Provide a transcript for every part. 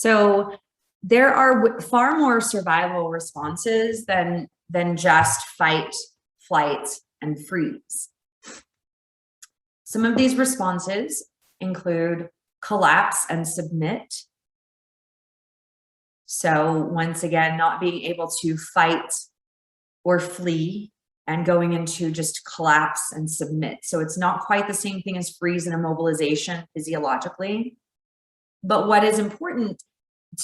So there are far more survival responses than just fight, flight, and freeze. Some of these responses include collapse and submit. So once again, not being able to fight or flee and going into just collapse and submit. So it's not quite the same thing as freeze and immobilization physiologically. But what is important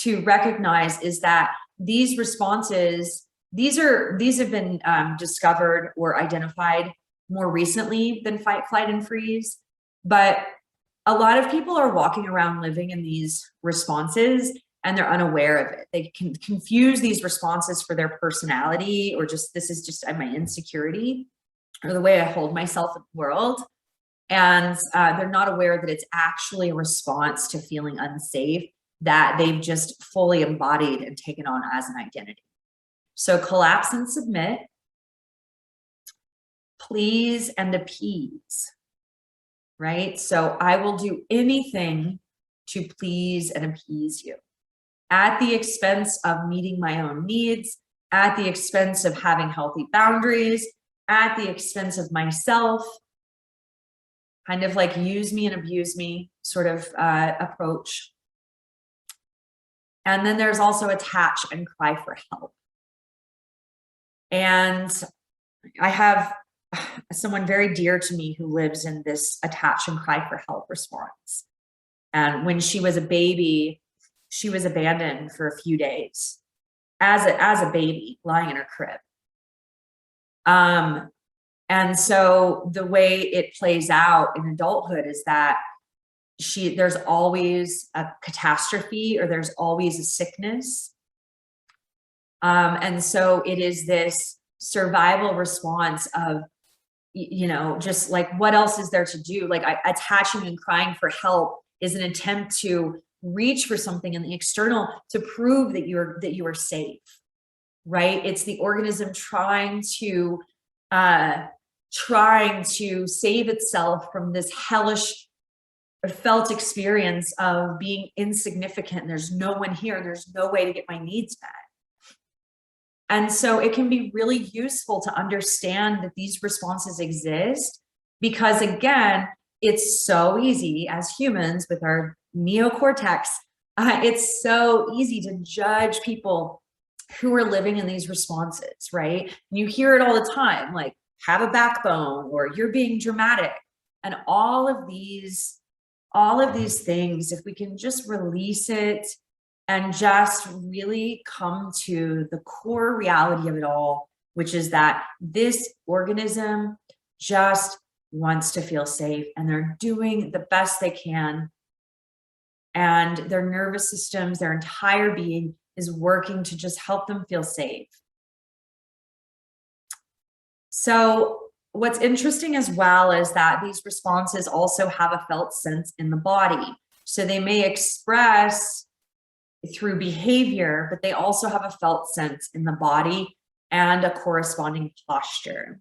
to recognize is that these responses, these have been discovered or identified more recently than fight, flight, and freeze. But a lot of people are walking around living in these responses and they're unaware of it. They can confuse these responses for their personality, or just, this is just my insecurity or the way I hold myself in the world. And they're not aware that it's actually a response to feeling unsafe that they've just fully embodied and taken on as an identity. So collapse and submit, please and appease, right? So I will do anything to please and appease you at the expense of meeting my own needs, at the expense of having healthy boundaries, at the expense of myself, kind of like use me and abuse me sort of approach. And then there's also attach and cry for help. And I have someone very dear to me who lives in this attach and cry for help response. And when she was a baby, she was abandoned for a few days as a baby lying in her crib. And so the way it plays out in adulthood is that there's always a catastrophe or there's always a sickness. And so it is this survival response of, just like, what else is there to do? Like attaching and crying for help is an attempt to reach for something in the external to prove that you are safe, right? It's the organism trying to save itself from this hellish felt experience of being insignificant. There's no one here. There's no way to get my needs met. And so it can be really useful to understand that these responses exist, because again, it's so easy as humans with our neocortex. It's so easy to judge people who are living in these responses, right? And you hear it all the time, like have a backbone, or you're being dramatic. And all of these things, if we can just release it and just really come to the core reality of it all, which is that this organism just wants to feel safe, and they're doing the best they can. And their nervous systems, their entire being is working to just help them feel safe. So what's interesting as well is that these responses also have a felt sense in the body. So they may express through behavior, but they also have a felt sense in the body and a corresponding posture.